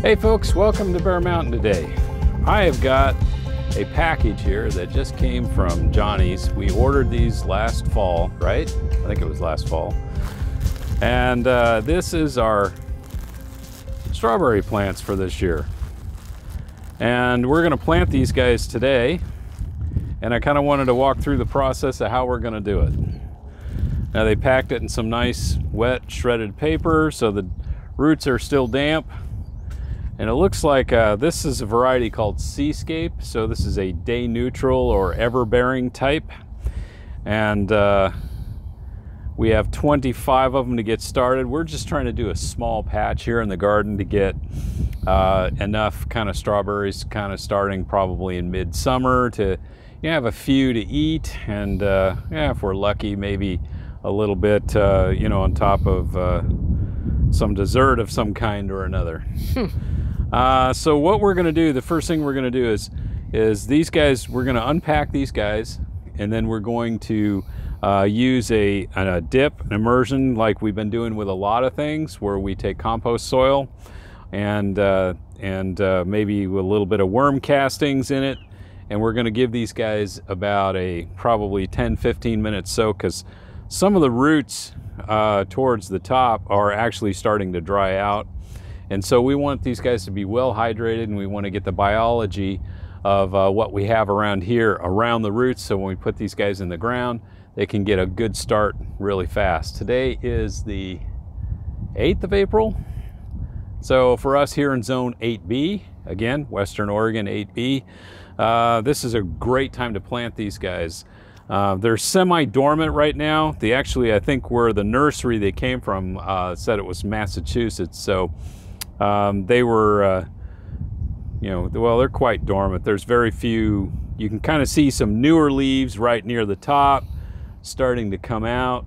Hey folks, welcome to Bear Mountain today. I have got a package here that just came from Johnny's. We ordered these last fall, right? I think it was last fall. And this is our strawberry plants for this year. And we're gonna plant these guys today. And I kind of wanted to walk through the process of how we're gonna do it. Now they packed it in some nice wet shredded paper so the roots are still damp. And it looks like this is a variety called Seascape. So this is a day neutral or ever-bearing type. And we have 25 of them to get started. We're just trying to do a small patch here in the garden to get enough kind of strawberries kind of starting probably in midsummer to have a few to eat. And yeah, if we're lucky, maybe a little bit, on top of some dessert of some kind or another. So what we're going to do, the first thing we're going to do is these guys, we're going to unpack these guys, and then we're going to use a dip, an immersion, like we've been doing with a lot of things, where we take compost soil and maybe with a little bit of worm castings in it, and we're going to give these guys about a probably 10-15 minute soak, because some of the roots towards the top are actually starting to dry out. And so we want these guys to be well hydrated, and we want to get the biology of what we have around here around the roots, so when we put these guys in the ground, they can get a good start really fast. Today is the 8th of April. So for us here in zone 8B, again, Western Oregon 8B, this is a great time to plant these guys. They're semi-dormant right now. They actually, I think where the nursery they came from said it was Massachusetts. So they were, well, they're quite dormant. There's very few. You can kind of see some newer leaves right near the top starting to come out.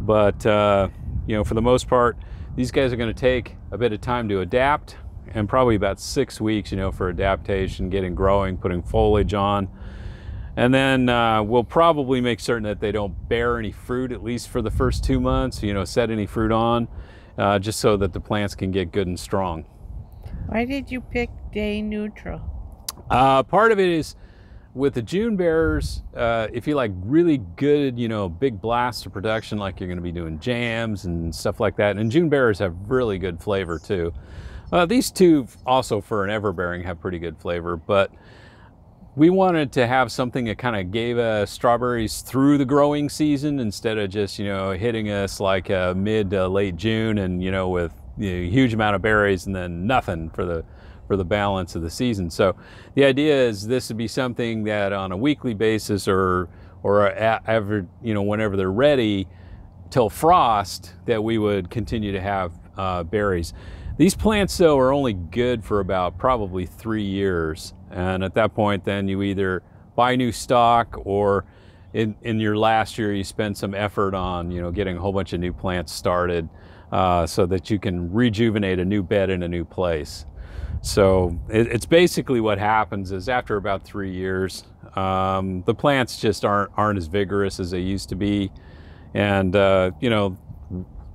But, for the most part, these guys are going to take a bit of time to adapt, and probably about 6 weeks, for adaptation, getting growing, putting foliage on. And then we'll probably make certain that they don't bear any fruit, at least for the first 2 months, set any fruit on, just so that the plants can get good and strong. Why did you pick day neutral? Part of it is with the June bearers, if you like really good, big blasts of production, like you're going to be doing jams and stuff like that. And June bearers have really good flavor too. These two also for an ever-bearing have pretty good flavor, but we wanted to have something that kind of gave us strawberries through the growing season instead of just, hitting us like mid to late June and, with a huge amount of berries and then nothing for the balance of the season. So the idea is this would be something that on a weekly basis or ever, whenever they're ready till frost, that we would continue to have berries. These plants, though, are only good for about probably 3 years. And at that point, then you either buy new stock, or in your last year, you spend some effort on, getting a whole bunch of new plants started so that you can rejuvenate a new bed in a new place. So it's basically what happens is after about 3 years, the plants just aren't as vigorous as they used to be. And,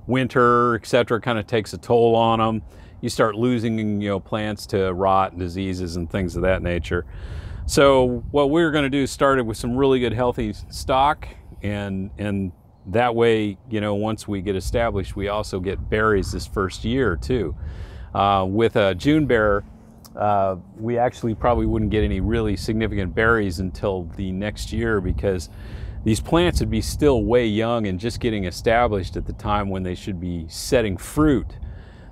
winter, etc., kind of takes a toll on them. You start losing, plants to rot and diseases and things of that nature. So what we're going to do is start it with some really good healthy stock, and that way, once we get established, we also get berries this first year too. With a June bearer, we actually probably wouldn't get any really significant berries until the next year, because these plants would be still way young and just getting established at the time when they should be setting fruit.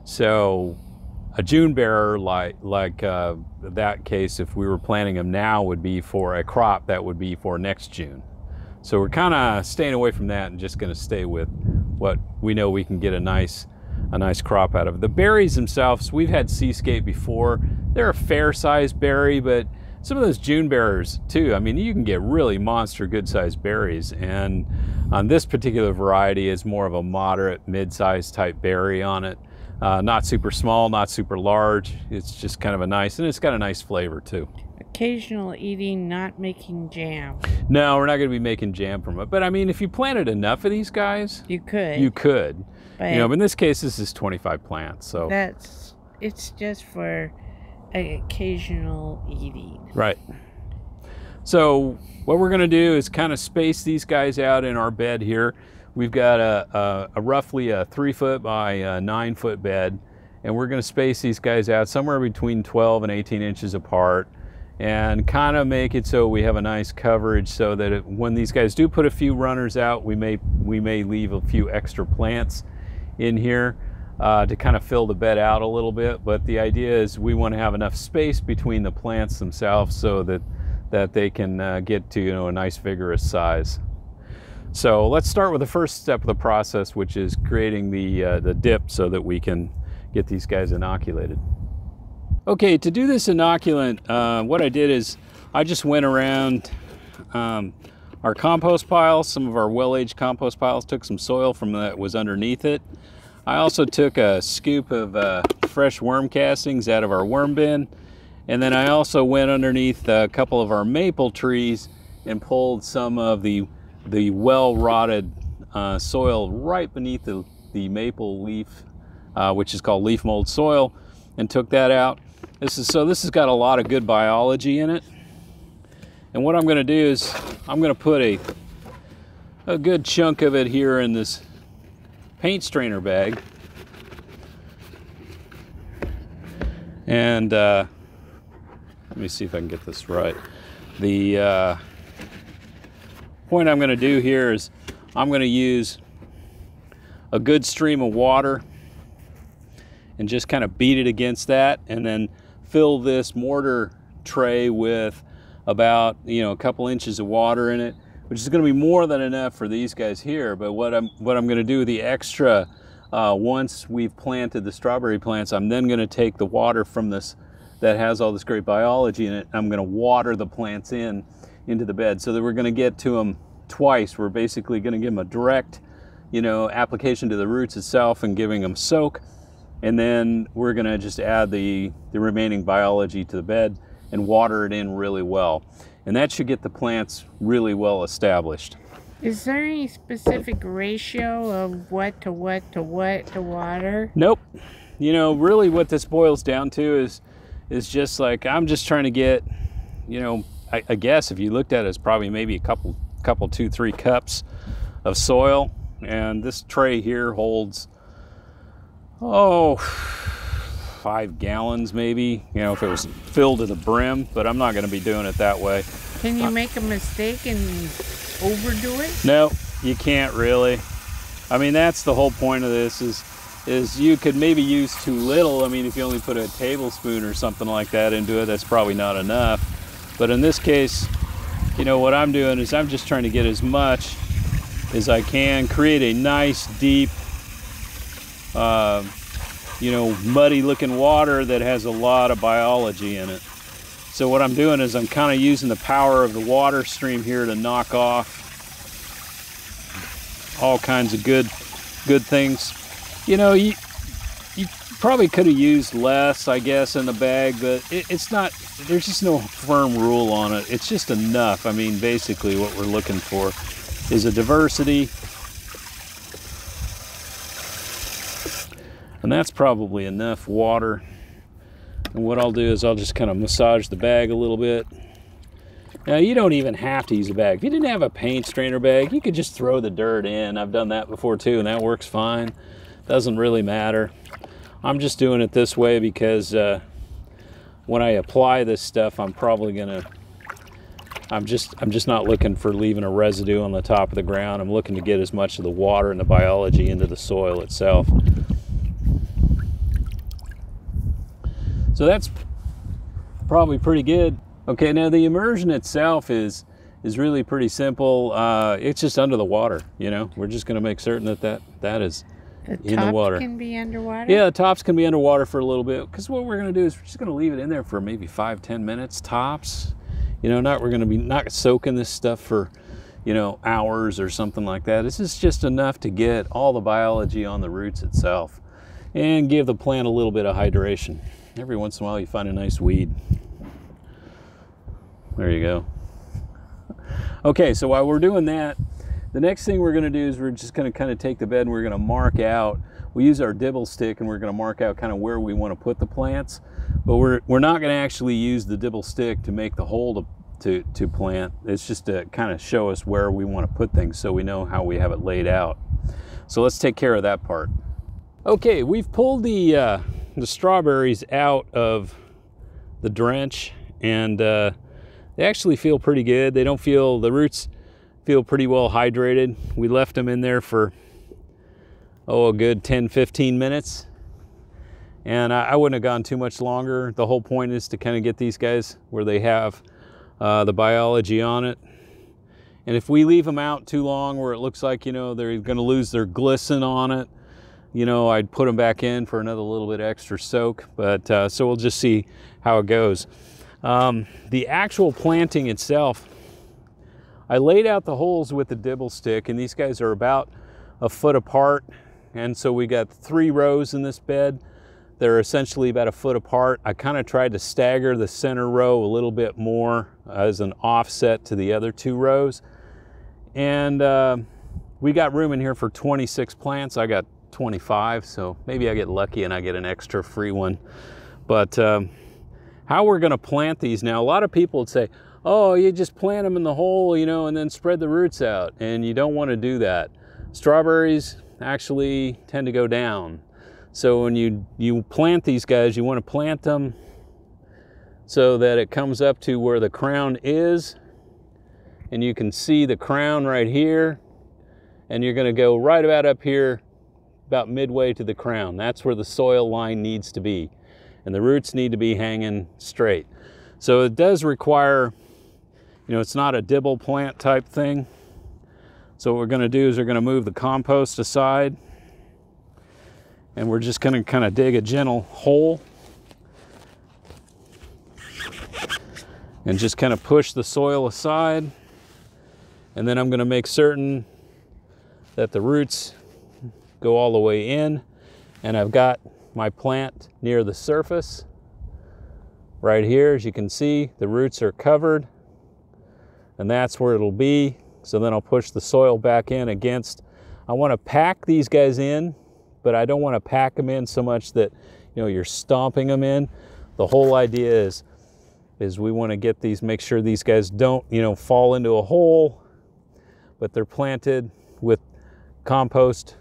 So a June bearer like that case, if we were planting them now, would be for a crop that would be for next June. So we're kind of staying away from that and just going to stay with what we know we can get a nice crop out of. The berries themselves, we've had Seascape before. They're a fair-sized berry, but some of those June bearers too, I mean, you can get really monster good-sized berries. And on this particular variety is more of a moderate mid-sized type berry on it. Not super small, not super large. It's just kind of a nice, and it's got a nice flavor too. Occasional eating, not making jam. No, we're not going to be making jam from it. But I mean, if you planted enough of these guys, you could. You could. But in this case, this is 25 plants. So that's it's just for occasional eating. Right. So what we're going to do is kind of space these guys out in our bed here. We've got a roughly a 3-foot by 9-foot bed, and we're going to space these guys out somewhere between 12 and 18 inches apart, and kind of make it so we have a nice coverage, so that when these guys do put a few runners out, we may leave a few extra plants in here to kind of fill the bed out a little bit. But the idea is we want to have enough space between the plants themselves so that they can get to, you know, a nice vigorous size. So let's start with the first step of the process, which is creating the dip so that we can get these guys inoculated. Okay, to do this inoculant, what I did is I just went around our compost piles, some of our well-aged compost piles, took some soil from that was underneath it. I also took a scoop of fresh worm castings out of our worm bin, and then I also went underneath a couple of our maple trees and pulled some of the well-rotted soil right beneath the maple leaf, which is called leaf mold soil, and took that out. This has got a lot of good biology in it. And what I'm going to do is I'm going to put a good chunk of it here in this paint strainer bag. And let me see if I can get this right. The point I'm going to do here is I'm going to use a good stream of water and just kind of beat it against that, and then fill this mortar tray with about, you know, a couple inches of water in it, which is going to be more than enough for these guys here. But what I'm going to do, the extra, once we've planted the strawberry plants, I'm then going to take the water from this that has all this great biology in it. I'm going to water the plants into the bed, so that we're going to get to them twice. We're basically going to give them a direct, you know, application to the roots itself and giving them soak, and then we're going to just add the remaining biology to the bed and water it in really well, and that should get the plants really well established. Is there any specific ratio of what to water? Nope. You know, really what this boils down to is just like, I'm just trying to get, you know, I guess if you looked at it, it's probably maybe a couple 2-3 cups of soil, and this tray here holds 5 gallons maybe, you know, if it was filled to the brim, but I'm not going to be doing it that way. Can you make a mistake and overdo it? No, you can't really. I mean, that's the whole point of this is you could maybe use too little. I mean, if you only put a tablespoon or something like that into it, that's probably not enough. But in this case, you know, what I'm doing is I'm just trying to get as much as I can, create a nice deep, you know, muddy looking water that has a lot of biology in it. So what I'm doing is I'm kind of using the power of the water stream here to knock off all kinds of good things. You know, you probably could have used less, I guess, in the bag, but it's not, there's just no firm rule on it. It's just enough. I mean, basically what we're looking for is a diversity. And that's probably enough water. And what I'll do is I'll just kind of massage the bag a little bit. Now, you don't even have to use a bag. If you didn't have a paint strainer bag, you could just throw the dirt in. I've done that before too, and that works fine. Doesn't really matter. I'm just doing it this way because when I apply this stuff, I'm just not looking for leaving a residue on the top of the ground. I'm looking to get as much of the water and the biology into the soil itself. So that's probably pretty good. Okay, now the immersion itself is really pretty simple. It's just under the water, you know. We're just gonna make certain that is in the water. The tops can be underwater? Yeah, the tops can be underwater for a little bit, because what we're gonna do is we're just gonna leave it in there for maybe 5-10 minutes tops. You know, we're gonna be not soaking this stuff for, you know, hours or something like that. This is just enough to get all the biology on the roots itself and give the plant a little bit of hydration. Every once in a while you find a nice weed. There you go. Okay, so while we're doing that, The next thing we're going to do is we're just going to kind of take the bed and we're going to mark out. We use our dibble stick and we're going to mark out kind of where we want to put the plants. But we're not going to actually use the dibble stick to make the hole to plant. It's just to kind of show us where we want to put things so we know how we have it laid out. So let's take care of that part. Okay, we've pulled the strawberries out of the drench, and they actually feel pretty good. They don't feel, the roots feel pretty well hydrated. We left them in there for, a good 10-15 minutes. And I wouldn't have gone too much longer. The whole point is to kind of get these guys where they have the biology on it. And if we leave them out too long where it looks like, they're going to lose their glisten on it, I'd put them back in for another little bit extra soak. But so we'll just see how it goes. The actual planting itself, I laid out the holes with the dibble stick, and these guys are about a foot apart. And so we got 3 rows in this bed. They're essentially about a foot apart. I kind of tried to stagger the center row a little bit more as an offset to the other 2 rows. And we got room in here for 26 plants. I got 25, so maybe I get lucky and I get an extra free one. But how we're gonna plant these now, a lot of people would say, oh, you just plant them in the hole, and then spread the roots out. And you don't want to do that. Strawberries actually tend to go down. So when you plant these guys, you want to plant them so that it comes up to where the crown is, and you can see the crown right here, and you're going to go right about up here, about midway to the crown. That's where the soil line needs to be, and the roots need to be hanging straight. So it does require, it's not a dibble plant type thing. So what we're going to do is we're going to move the compost aside, and we're just going to kind of dig a gentle hole and just kind of push the soil aside. And then I'm going to make certain that the roots go all the way in, and I've got my plant near the surface right here. As you can see, the roots are covered, and that's where it'll be. So then I'll push the soil back in against. I want to pack these guys in, but I don't want to pack them in so much that you're stomping them in. The whole idea is we want to get these, make sure these guys don't fall into a hole, but they're planted with compost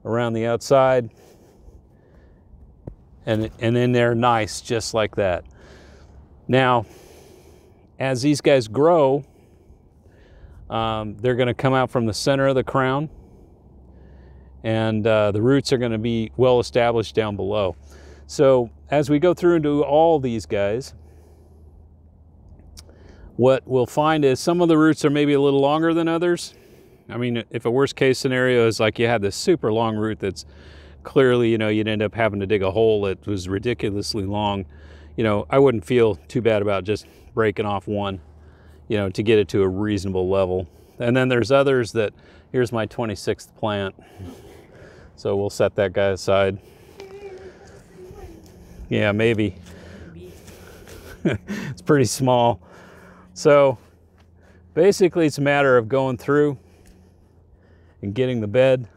around the outside, and then they're nice just like that. Now, as these guys grow, they're going to come out from the center of the crown, and the roots are going to be well established down below. So as we go through and do all these guys, what we'll find is some of the roots are maybe a little longer than others. I mean, if a worst case scenario is like you had this super long root that's clearly, you'd end up having to dig a hole that was ridiculously long, I wouldn't feel too bad about just breaking off one, to get it to a reasonable level. And then there's others that, here's my 26th plant. So we'll set that guy aside. Yeah, maybe. It's pretty small. So basically it's a matter of going through and getting the bed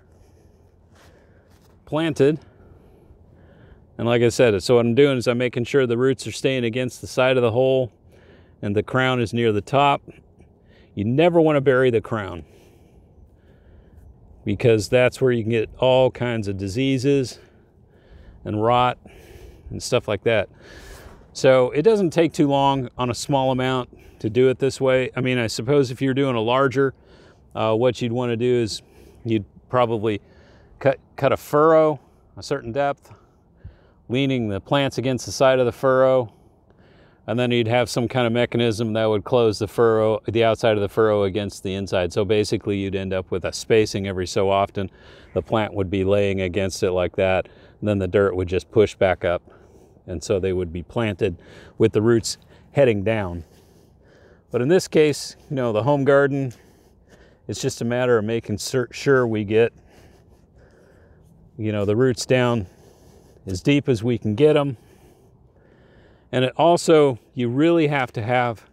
planted. And like I said, so what I'm doing is I'm making sure the roots are staying against the side of the hole and the crown is near the top. You never want to bury the crown, because that's where you can get all kinds of diseases and rot and stuff like that. So it doesn't take too long on a small amount to do it this way. I mean, I suppose if you're doing a larger, what you'd want to do is you'd probably cut a furrow a certain depth, leaning the plants against the side of the furrow, and then you'd have some kind of mechanism that would close the furrow, the outside of the furrow against the inside. So basically you'd end up with a spacing every so often. The plant would be laying against it like that, and then the dirt would just push back up. And so they would be planted with the roots heading down. But in this case, the home garden, it's just a matter of making sure we get, the roots down as deep as we can get them. And it also, you really have to have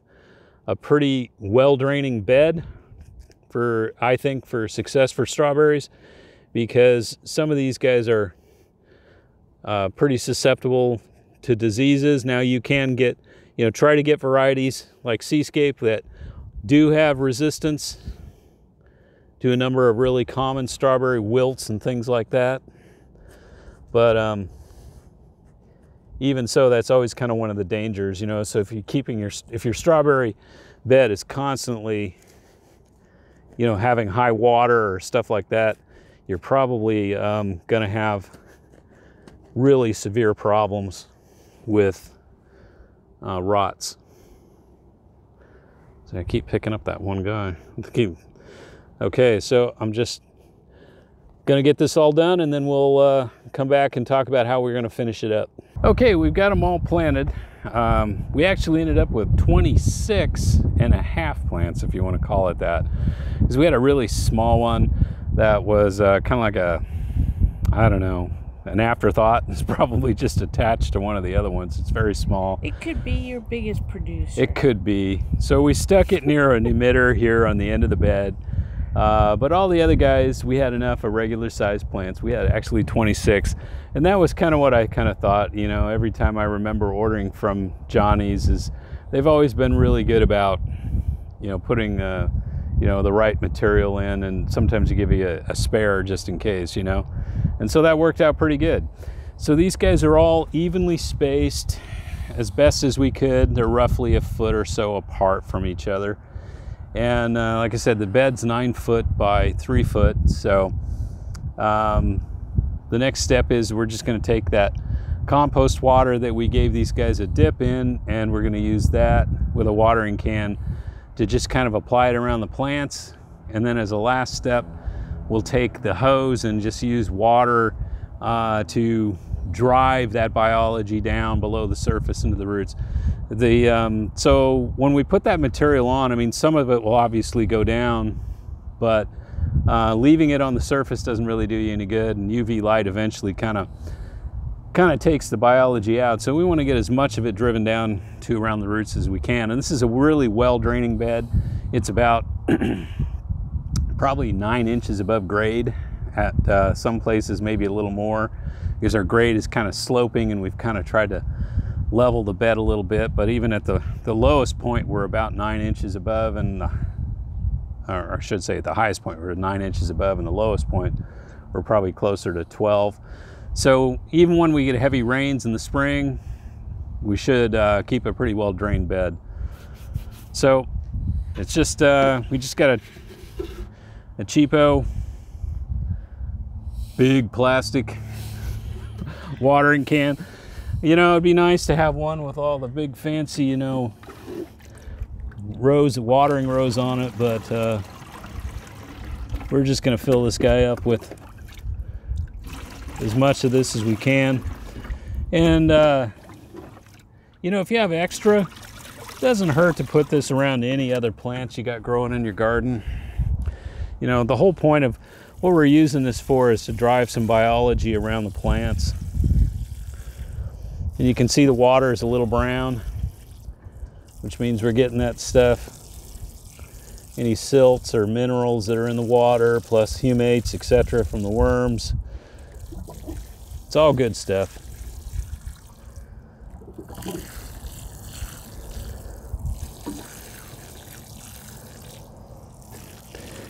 a pretty well-draining bed for, I think, for success for strawberries, because some of these guys are pretty susceptible to diseases. Now you can get, try to get varieties like Seascape that do have resistance to a number of really common strawberry wilts and things like that. But even so, that's always kind of one of the dangers, So if if your strawberry bed is constantly, having high water or stuff like that, you're probably going to have really severe problems with rots. So I keep picking up that one guy. Okay, so I'm just going to get this all done, and then we'll come back and talk about how we're going to finish it up. Okay, we've got them all planted. We actually ended up with 26 and a half plants, if you want to call it that, because we had a really small one that was kind of like I don't know, an afterthought. It's probably just attached to one of the other ones. It's very small. It could be your biggest producer. It could be. So we stuck it near an emitter here on the end of the bed. But all the other guys, we had enough of regular sized plants. We had actually 26. And that was kind of what I kind of thought, every time I remember ordering from Johnny's, is they've always been really good about, putting, the right material in, and sometimes you give you a spare just in case, And so that worked out pretty good. So these guys are all evenly spaced as best as we could. They're roughly a foot or so apart from each other. And like I said, the bed's 9 foot by 3 foot. So the next step is we're just going to take that compost water that we gave these guys a dip in, and we're going to use that with a watering can to just kind of apply it around the plants. And then as a last step, we'll take the hose and just use water to drive that biology down below the surface into the roots. So when we put that material on, some of it will obviously go down, but leaving it on the surface doesn't really do you any good, and UV light eventually kind of takes the biology out. So we want to get as much of it driven down to around the roots as we can. And this is a really well draining bed. It's about probably 9 inches above grade at some places, maybe a little more, because our grade is kind of sloping and we've kind of tried to level the bed a little bit. But even at the lowest point, we're about 9 inches above, and or I should say at the highest point we're 9 inches above, and the lowest point we're probably closer to 12. So even when we get heavy rains in the spring, we should keep a pretty well drained bed. So it's just we just got a cheapo big plastic watering can. It'd be nice to have one with all the big fancy, watering rows on it, but we're just going to fill this guy up with as much of this as we can. And if you have extra, it doesn't hurt to put this around any other plants you got growing in your garden. The whole point of what we're using this for is to drive some biology around the plants. And you can see the water is a little brown, which means we're getting that stuff, any silts or minerals that are in the water, plus humates, etc., from the worms. It's all good stuff.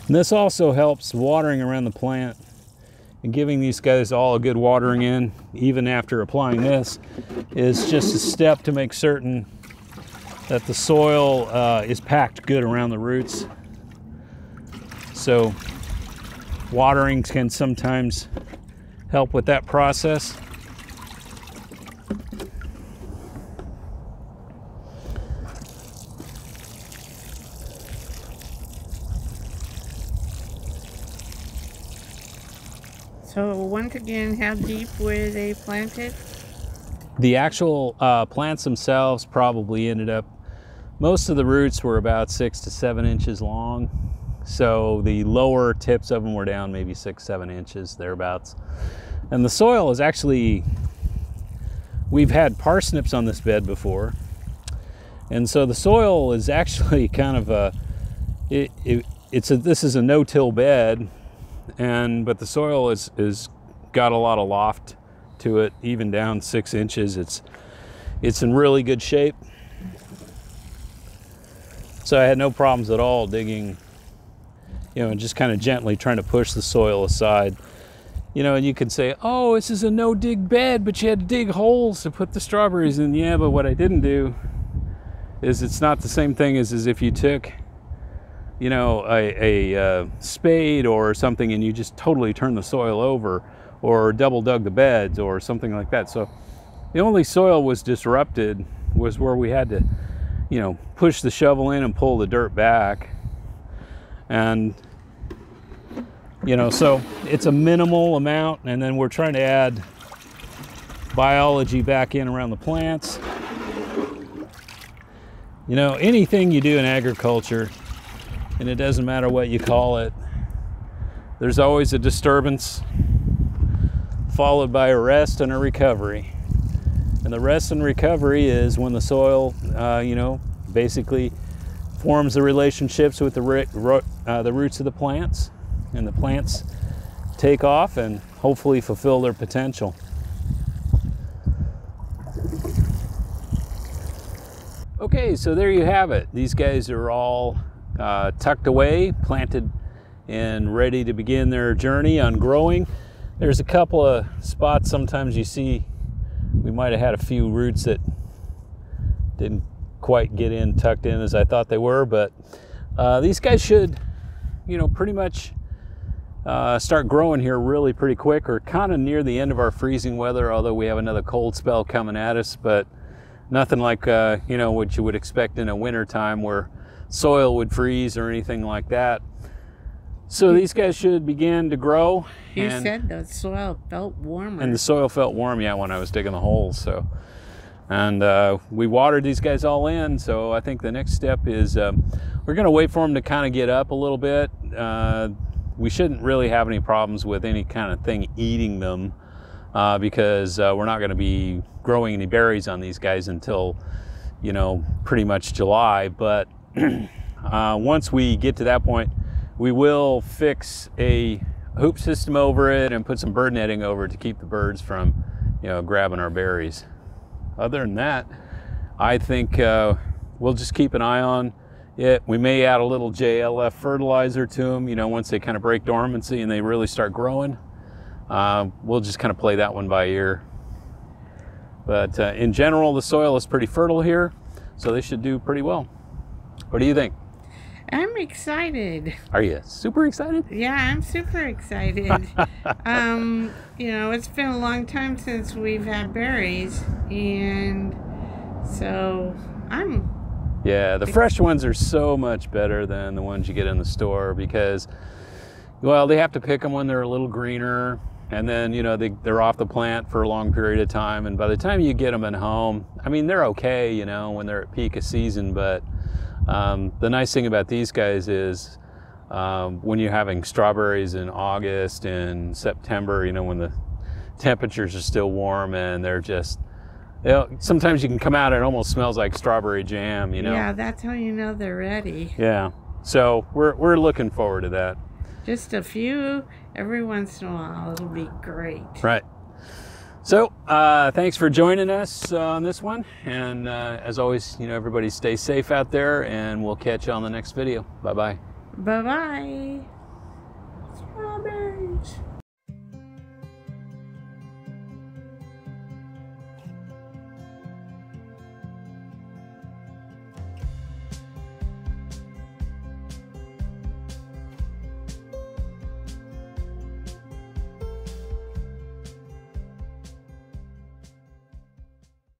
And this also helps watering around the plant and giving these guys all a good watering in, even after applying this, is just a step to make certain that the soil is packed good around the roots. So watering can sometimes help with that process. So once again, how deep were they planted? The actual plants themselves probably ended up, most of the roots were about 6 to 7 inches long. So the lower tips of them were down maybe 6-7 inches, thereabouts. And the soil is actually, we've had parsnips on this bed before. And so the soil is actually kind of this is a no-till bed, but the soil is got a lot of loft to it, even down 6 inches. It's in really good shape. So I had no problems at all digging, and just kind of gently trying to push the soil aside. And you could say, oh, this is a no-dig bed, but you had to dig holes to put the strawberries in. Yeah, but what I didn't do is it's not the same thing as if you took, a spade or something and you just totally turned the soil over or double dug the beds or something like that. So the only soil was disrupted was where we had to, push the shovel in and pull the dirt back. And so it's a minimal amount, and then we're trying to add biology back in around the plants. Anything you do in agriculture, and it doesn't matter what you call it, there's always a disturbance followed by a rest and a recovery. And the rest and recovery is when the soil, basically forms the relationships with the roots of the plants, and the plants take off and hopefully fulfill their potential. Okay, so there you have it. These guys are all tucked away, planted, and ready to begin their journey on growing. There's a couple of spots sometimes you see we might have had a few roots that didn't quite get in, tucked in as I thought they were, but these guys should, pretty much start growing here really pretty quick. We're kind of near the end of our freezing weather, although we have another cold spell coming at us, but nothing like, what you would expect in a winter time where soil would freeze or anything like that. So these guys should begin to grow. You said the soil felt warmer. And the soil felt warm, yeah, when I was digging the holes. So, and we watered these guys all in. So I think the next step is we're going to wait for them to kind of get up a little bit. We shouldn't really have any problems with any kind of thing eating them because we're not going to be growing any berries on these guys until, pretty much July. But once we get to that point, we will fix a hoop system over it and put some bird netting over it to keep the birds from, grabbing our berries. Other than that, I think we'll just keep an eye on it. We may add a little JLF fertilizer to them, once they kind of break dormancy and they really start growing. We'll just kind of play that one by ear. But in general, the soil is pretty fertile here, so they should do pretty well. What do you think? I'm excited. Are you super excited? Yeah, I'm super excited. It's been a long time since we've had berries, and so Yeah, the fresh ones are so much better than the ones you get in the store because, well, they have to pick them when they're a little greener, and then, they're off the plant for a long period of time, and by the time you get them at home, they're okay, when they're at peak of season, but the nice thing about these guys is when you're having strawberries in August and September, when the temperatures are still warm and they're just, sometimes you can come out and it almost smells like strawberry jam, Yeah, that's how you know they're ready. Yeah, so we're looking forward to that. Just a few every once in a while, it'll be great. Right. So thanks for joining us on this one, and as always, everybody stay safe out there, and we'll catch you on the next video. Bye-bye. Bye-bye. Strawberries.